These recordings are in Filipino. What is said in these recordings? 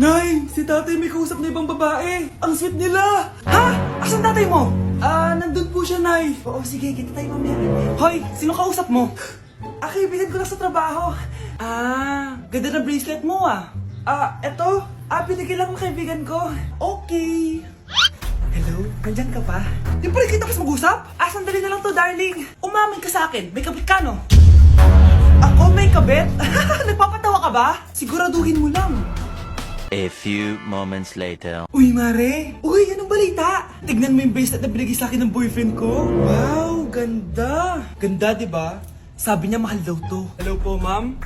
Nay, si tatay may kausap na ibang babae. Ang sweet nila. Ha? Asan tatay mo? Nandun po siya, Nay. Oo, sige, kita tayo mamaya. Hoy, sino kausap mo? Kaibigan ko lang sa trabaho. Ganda ng bracelet mo eto. Binigay lang ng kaibigan ko. Okay. Hello? Nandyan ka pa? Di pa rin kita mas mag-usap? Sandali na lang to, darling. Umamin ka sa akin. May kabit ka, no? Ako may kabit? Nagpapatawa ka ba? Siguraduhin mo lang. A few moments later. Uy, Mare! Uy, anong balita? Tignan mo yung bracelet na binigay sa akin ng boyfriend ko. Wow, ganda! Ganda, di ba? Sabi niya mahal daw to. Hello po, ma'am?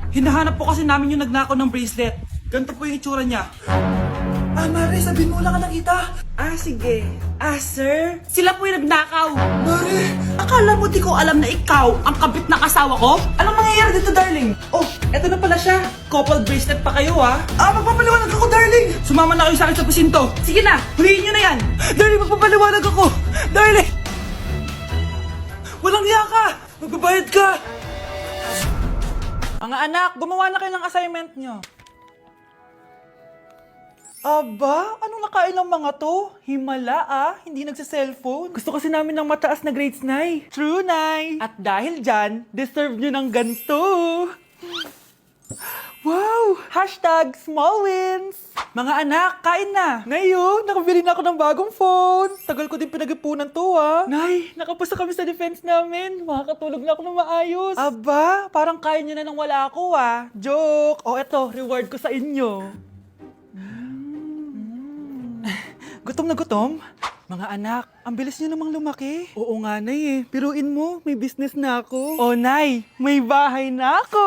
Hinahanap po kasi namin yung nagnakaw ng bracelet. Ganito po yung itsura niya. Mare, sabihin mo lang ka nakita. Sige. Sir? Sila po yung nagnakaw. Mare! Akala mo di ko alam na ikaw ang kabit ng asawa ko? Anong mangyayari dito, darling? Oh, eto na pala siya. Couple bracelet pa kayo, magpapaliwanag ako, darling. Sumama na kayo sa akin sa presinto. Sige na, huliin nyo na yan. Darling, magpapaliwanag ako. Darling! Walang hiya ka! Magbabayad ka! Mga anak, gumawa na kayo ng assignment nyo. Aba, anong nakain ng mga to? Himala hindi nagsa-cellphone. Gusto kasi namin ng mataas na grades, Nay. True, Nay. At dahil dyan, deserve nyo ng ganito. Wow! Hashtag small wins! Mga anak, kain na! Ngayon, nakabili na ako ng bagong phone. Tagal ko din pinag-ipunan to, Nay, nakapasa kami sa defense namin. Makakatulog na ako ng maayos. Aba, parang kaya nyo na nang wala ako, Joke! Eto, reward ko sa inyo. Gutom na gutom? Mga anak, ang bilis niyo namang lumaki. Oo nga, Nay Piruin mo, may business na ako. Nay, may bahay na ako!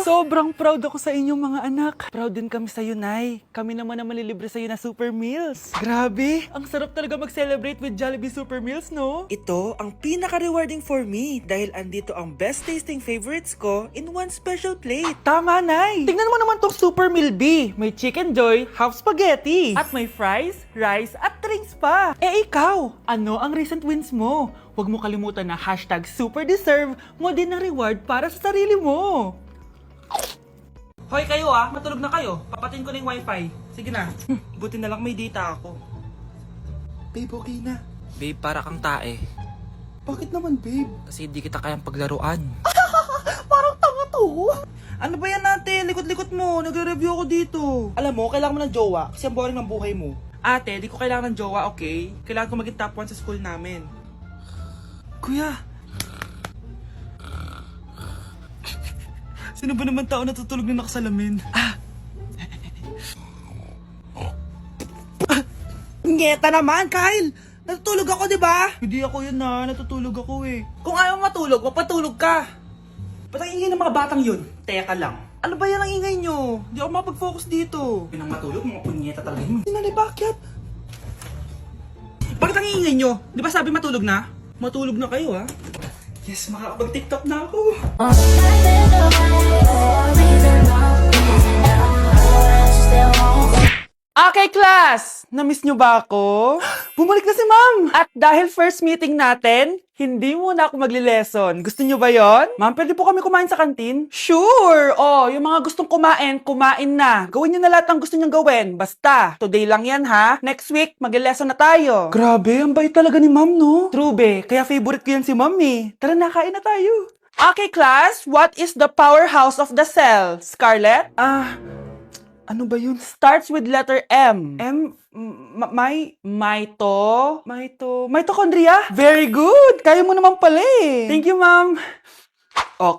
Sobrang proud ako sa inyo, mga anak. Proud din kami sa'yo, Nay. Kami naman na malilibre sa'yo na Super Meals. Grabe, ang sarap talaga mag-celebrate with Jollibee Super Meals, no? Ito ang pinaka-rewarding for me dahil andito ang best tasting favorites ko in one special plate. Tama, Nay! Tingnan mo naman tong Super Meal B. May Chicken Joy, half spaghetti. At may fries, rice, at drinks pa. Ikaw, ano ang recent wins mo? Huwag mo kalimutan na hashtag super deserve mo din ng reward para sa sarili mo. Hoy kayo matulog na kayo. Papatin ko na yung wifi. Sige na. Buti na lang may data ako. Babe, okay na. Babe, para kang tae. Bakit naman, babe? Kasi di kita kayang paglaruan. Parang tanga to. Ano ba yan natin? Likot-likot mo. Nagre-review ako dito. Alam mo, kailangan mo ng jowa kasi ang boring ng buhay mo. Ate, di ko kailangan ng jowa, okay? Kailangan ko maging top 1 sa school namin. Kuya! Sino ba naman tao natutulog na nakasalamin? Ngeta naman, Kyle! Natutulog ako, di ba? Hindi ako yun natutulog ako Kung ayaw matulog, mapatulog ka! Ba't ang ingay ng mga batang yun? Teka lang. Ano ba yan ang ingay nyo? Di ako mapag-focus dito. Pinang matulog, mga punyeta talaga yun. Sinali, bakit? Bakit ang ingay nyo? Di ba sabi matulog na? Matulog na kayo, Yes, makakapag-TikTok na ako. Okay, class! Na-miss nyo ba ako? Bumalik na si ma'am! At dahil first meeting natin, hindi muna ako magli-lesson. Gusto nyo ba yon? Ma'am, pwede po kami kumain sa kantin? Sure! Yung mga gustong kumain, kumain na. Gawin nyo na lahat ng gusto nyong gawin. Basta, today lang yan, Next week, magli-lesson na tayo. Grabe, ang bait talaga ni ma'am, no? True, be. Kaya favorite ko yan si ma'am, Tara na, kain na tayo. Okay, class. What is the powerhouse of the cell? Scarlett? Ano ba yun? Starts with letter M. Mitochondria? Very good! Kaya mo naman pala Thank you, ma'am.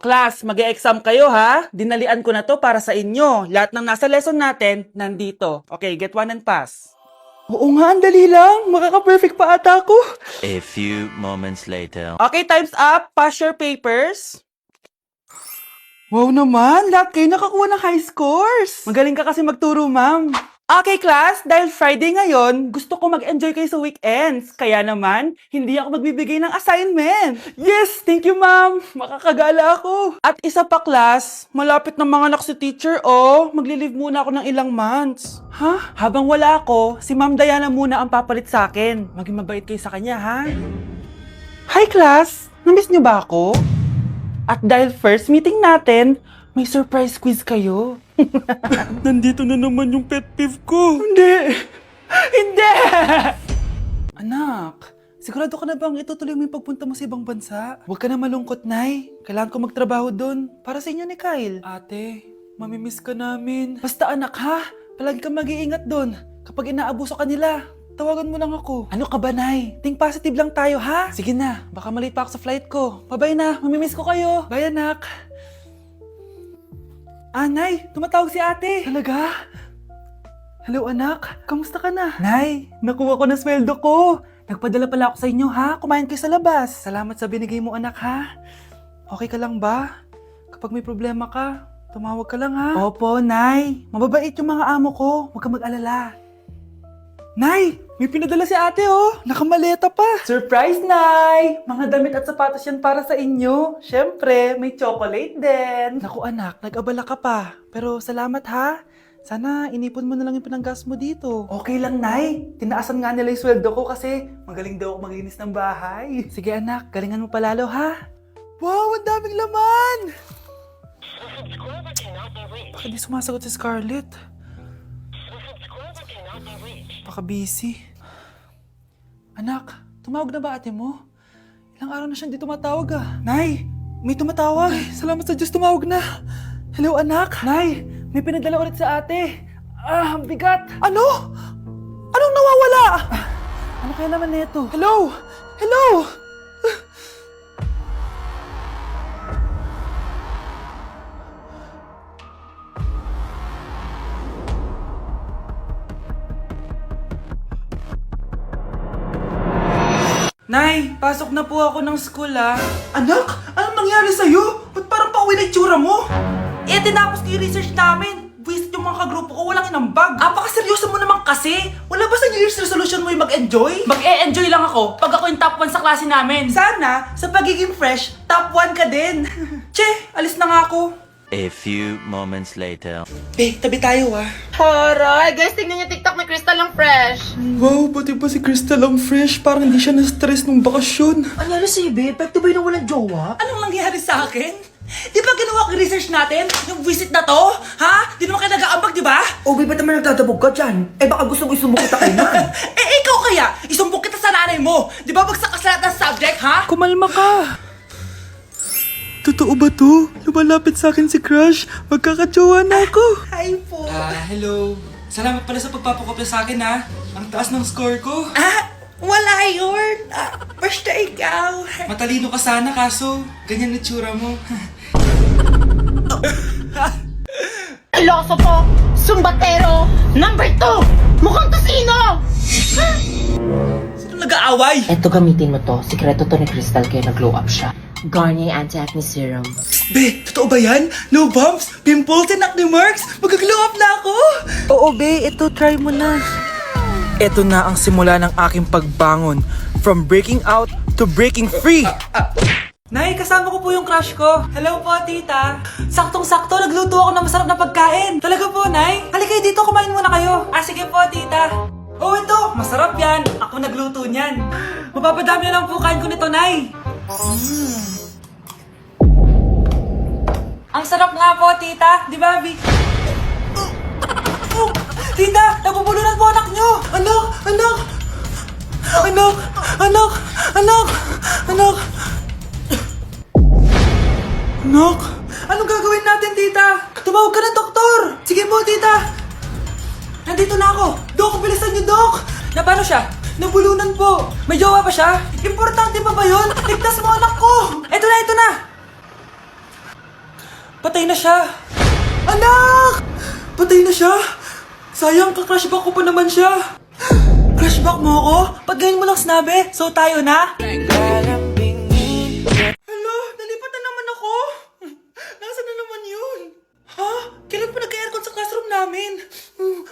Class, mag-e-exam kayo, Dinalian ko na to para sa inyo. Lahat ng nasa lesson natin, nandito. Okay, get one and pass. Oo nga, ang dali lang. Makaka-perfect pa ata ako. A few moments later. Okay, time's up. Pass your papers. Wow naman, lahat kayo nakakuha ng high scores. Magaling ka kasi magturo, ma'am. Okay, class, dahil Friday ngayon, gusto ko mag-enjoy kayo sa weekends. Kaya naman, hindi ako magbibigay ng assignment. Yes, thank you, ma'am. Makakagala ako. At isa pa, class, malapit na mga anak si teacher, magli-leave muna ako ng ilang months. Habang wala ako, si Ma'am Diana muna ang papalit sa akin. Maging mabait kayo sa kanya, Hi, class. Namiss niyo ba ako? At dahil first meeting natin, may surprise quiz kayo. Nandito na naman yung pet peeve ko. Hindi! Hindi! Anak, sigurado ka na bang itutuloy mo yung pagpunta mo sa ibang bansa? Huwag ka na malungkot, Nay. Kailangan ko magtrabaho doon. Para sa inyo ni Kyle. Ate, mamimiss ka namin. Basta anak ha, palagi kang mag-iingat doon. Kapag inaabuso ka nila, tawagan mo lang ako. Ano ka ba, Nay? Think positive lang tayo, ha? Sige na, baka malate pa ako sa flight ko. Bye-bye na, mamimiss ko kayo. Bye, anak. Nay, tumatawag si ate. Talaga? Hello, anak. Kamusta ka na? Nay, nakuha ko na sweldo ko. Nagpadala pala ako sa inyo, ha? Kumain kayo sa labas. Salamat sa binigay mo, anak, ha? Okay ka lang ba? Kapag may problema ka, tumawag ka lang, ha? Opo, Nay. Mababait yung mga amo ko. Huwag kang mag-alala. Nay, may pinadala si ate, oh. Nakamaleta pa. Surprise, Nay! Mga damit at sapatos yan para sa inyo. Siyempre, may chocolate din. Naku, anak, nag-abala ka pa. Pero salamat, ha? Sana inipon mo na lang yung pinanggas mo dito. Okay lang, Nay. Tinaasan nga nila yung sweldo ko kasi magaling daw ako maglinis ng bahay. Sige, anak. Galingan mo palalo, ha? Wow, ang daming laman! Bakit di sumasagot si Scarlett? Baka busy. Anak, tumawag na ba ate mo? Ilang araw na siyang di tumatawag ah. Nay, may tumatawag. Ay, salamat sa Diyos, tumawag na. Hello anak. Nay, may pinadala ulit sa ate. Ang bigat. Ano? Anong nawawala? Ano kaya naman nito? Hello? Hello? Nay, pasok na po ako ng school ah. Anak, anong nangyari sa'yo? Ba't parang pauwi na itsura mo? Eh, tinapos ko yung research namin. Visit yung mga kagrupo ko, walang inambag. Apakaseryoso mo naman kasi. Wala ba sa New Year's resolution mo yung mag-enjoy? Mag-e-enjoy lang ako pag ako yung top 1 sa klase namin. Sana, sa pagiging fresh, top 1 ka din. Che, alis na nga ako. A few moments later. Be, tabi tayo ah. Horay! Guys, tingnan niyo TikTok, may crystal lang fresh. Wow, pati pa si Crystal ang fresh. Parang hindi siya na-stress nung bakasyon. Anyari sa'yo, babe? Epekto ba yun na walang jowa? Anong nangyari sa akin? Di ba ginawa ko yung research natin? Yung visit na to? Ha? Di naman kayo nag-aambag, di ba? O, babe, ba't naman nagdadabog ka dyan? Eh, baka gusto ko isumbong kita kay man. Ikaw kaya? Isumbong kita sa nanay mo. Di ba bagsak ka sa lahat ng subject, ha? Kumalma ka. Totoo ba to? Lumalapit sa akin si Crush. Magkakajowa na ako. Hi po. Hello. Salamat pala sa pagpapakopya sa akin, ha? Ang taas ng score ko. Wala yun. Basta ikaw. Matalino ka sana, kaso ganyan na tsura mo. Iloso Sumbatero, number 2! Mukhang kasino! Sino nag-aaway? Eto, gamitin mo to. Sikreto to ni Crystal kaya nag-glow up siya. Garnier Anti-Acne Serum. Be, totoo ba yan? No bumps, pimples, and acne marks? Mag-glow up na ako! Oo, be. Ito, try mo na. Ito na ang simula ng aking pagbangon. From breaking out to breaking free. Nay, kasama ko po yung crush ko. Hello po, tita. Saktong-sakto, nagluto ako ng masarap na pagkain. Talaga po, Nay? Halika kayo dito, kumain muna kayo. Sige po, tita. Oh, ito, masarap yan. Ako nagluto niyan. Mapapadami na lang po kain ko nito, Nay. Ang sarap nga po, tita. Di ba, Vic? Tita, nabubulunan po anak nyo! Anak! Anak! Anak! Anak! Anak! Anak! Anak! Anong gagawin natin, tita? Tumawag ka ng doktor! Sige po, tita! Nandito na ako! Dok, bilisan niyo, Dok! Na paano siya? Nabulunan po! May jowa pa siya? Importante pa ba yun? Ligtas mo anak ko! Ito na, ito na! Patay na siya! Anak! Patay na siya! Sayang, ka-crushback ko pa naman siya. Crushback mo ako? Pag ngayon mo lang sinabi, so tayo na? Hello, nalipat na naman ako. Nasaan na naman yun? Ha? Kailan pa nagka-aircon sa classroom namin?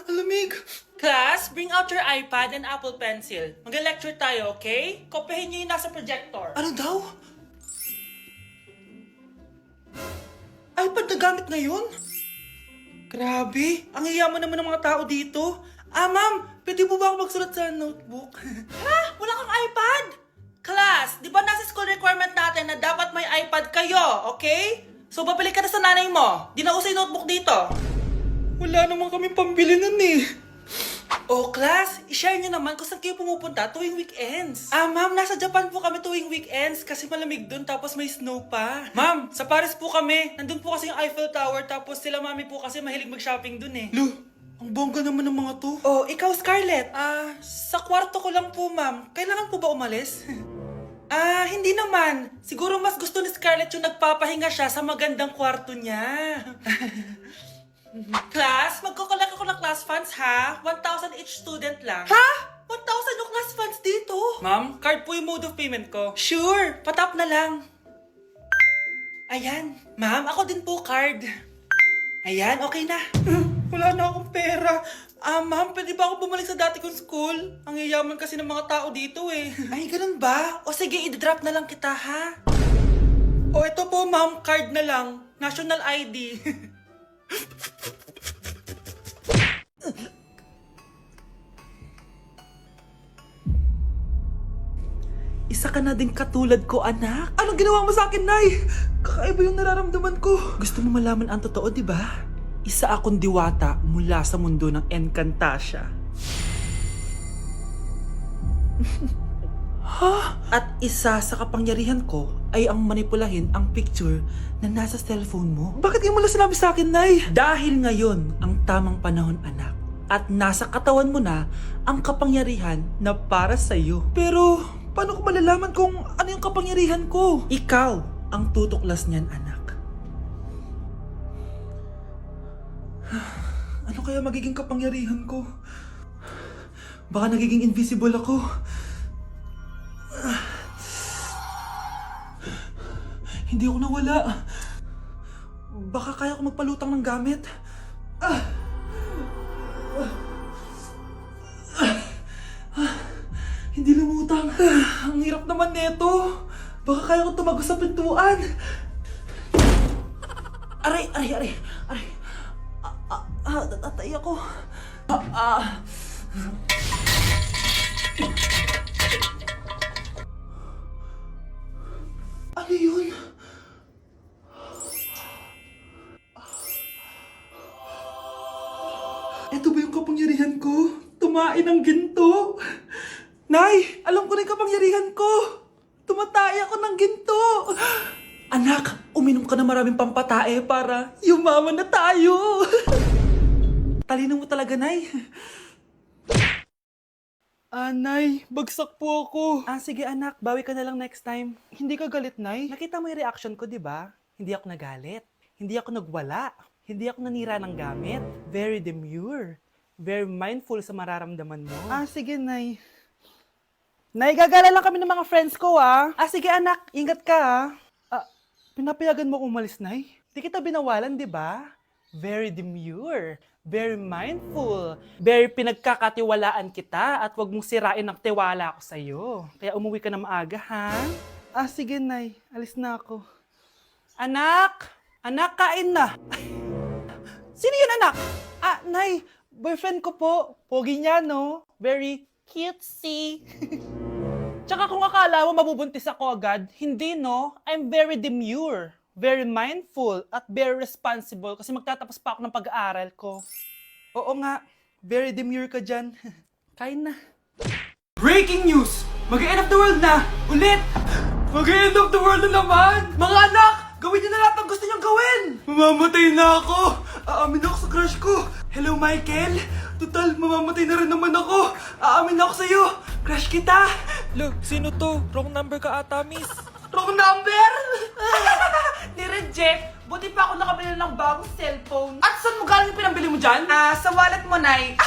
Alamig. Class, bring out your iPad and Apple Pencil. Mag-lecture tayo, okay? Kopyahin niyo yung nasa projector. Ano daw? iPad na gamit ngayon? Grabe, ang hiyaman naman ng mga tao dito. Ma'am, pwede po ba ako magsulat sa notebook? Ha? Wala kang iPad? Class, di ba nasa school requirement natin na dapat may iPad kayo, okay? So, babalik ka na sa nanay mo. Di na uso yung notebook dito. Wala naman kaming pambili nun eh. Oh, class, i-share nyo naman kung saan kayo pumupunta tuwing weekends. Ma'am, nasa Japan po kami tuwing weekends kasi malamig dun tapos may snow pa. Ma'am, sa Paris po kami. Nandun po kasi yung Eiffel Tower tapos sila mami po kasi mahilig mag-shopping dun eh. Lu, ang bongga naman ng mga to. Oh, ikaw Scarlett. Sa kwarto ko lang po, ma'am. Kailangan po ba umalis? Hindi naman. Siguro mas gusto ni Scarlett yung nagpapahinga siya sa magandang kwarto niya. Class, magkukulak ako ng class funds ha? 1,000 each student lang. Ha? 1,000 yung class funds dito? Ma'am, card po yung mode of payment ko. Sure, patap na lang. Ayan. Ma'am, ako din po card. Ayan, okay na. Wala na akong pera. Ma'am, pwede ba ako bumalik sa dati kong school? Ang yayaman kasi ng mga tao dito eh. Ay, ganun ba? O sige, i-drop na lang kita ha? O ito po ma'am, card na lang. National ID. Isa ka na din katulad ko, anak. Anong ginawa mo sa akin, Nay? Kakaiba yung nararamdaman ko. Gusto mo malaman ang totoo, di ba? Isa akong diwata mula sa mundo ng Encantasia. At isa sa kapangyarihan ko ay ang manipulahin ang picture na nasa cellphone mo. Bakit yung mula sinabi sa akin, Nay? Dahil ngayon ang tamang panahon, anak. At nasa katawan mo na ang kapangyarihan na para sa'yo. Pero, paano ko malalaman kung ano yung kapangyarihan ko? Ikaw ang tutuklas niyan, anak. Ano kaya magiging kapangyarihan ko? Baka nagiging invisible ako. Hindi ako nawala. Baka kaya ko magpalutang ng gamit. Hindi lumutang. Ang hirap naman neto. Baka kaya ko tumagos sa pintuan. Aray. Natatay ako. Ano yun? Ito ba yung kapangyarihan ko? Tumain ng ginto? Nay, alam ko na yung kapangyarihan ko. Tumatay ako ng ginto. Anak, uminom ka na maraming pampatae para yumaman na tayo. Talino mo talaga, Nay. Nay, bagsak po ako. Sige anak, bawi ka na lang next time. Hindi ka galit, Nay? Nakita mo yung reaction ko, di ba? Hindi ako nagalit. Hindi ako nagwala. Hindi ako nanira ng gamit. Very demure. Very mindful sa mararamdaman mo. Sige, Nay. Nay, gagala lang kami ng mga friends ko, sige anak, ingat ka, pinapayagan mo umalis, Nay? Di kita binawalan, di ba? Very demure. Very mindful. Very pinagkakatiwalaan kita at wag mong sirain ang tiwala ko sa'yo. Kaya umuwi ka na maaga, ha? Sige, Nay. Alis na ako. Anak! Anak, kain na! Sino yun, anak? Nay, boyfriend ko po. Pogi niya, no? Very cutesy. Tsaka kung akala mo mabubuntis ako agad, hindi, no? I'm very demure. Very mindful at very responsible kasi magtatapos pa ako ng pag-aaral ko. Oo nga, very demure ka dyan. Kain na. Breaking news! Mag-end of the world na! Ulit! Mag-end of the world na naman! Mga anak! Gawin niyo na lahat ng gusto niyong gawin! Mamamatay na ako! Aamin ako sa crush ko! Hello, Michael! Total, mamamatay na rin naman ako! Aamin ako sa'yo! Crush kita! Look, sino to? Wrong number ka ata, miss. Wrong number! Ni-reject. Buti pa ako nakabili ng bagong cellphone. At saan mo galing yung pinambili mo dyan? Sa wallet mo, Nay.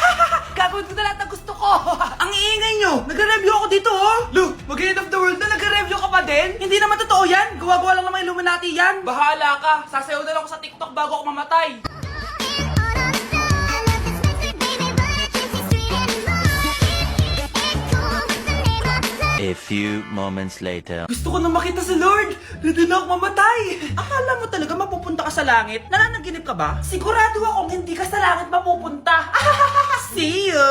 Gagawin ko na lahat ng gusto ko. Ang iingay nyo. Nag-review ako dito, oh. Lu, mag-end of the world na nag-review ka pa din? Hindi naman totoo yan. Gawa-gawa lang naman Illuminati yan. Bahala ka. Sasayaw na lang ako sa TikTok bago ako mamatay. A few moments later. Gusto ko na makita si Lord! Ready na ako mamatay! Akala mo talaga mapupunta ka sa langit? Nananaginip ka ba? Sigurado akong hindi ka sa langit mapupunta! See you!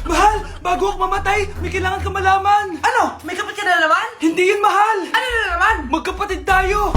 Mahal! Bago ako mamatay, may kailangan ka malaman! Ano? May kapatid ka na naman? Hindi yun, mahal! Ano na naman? Magkapatid tayo!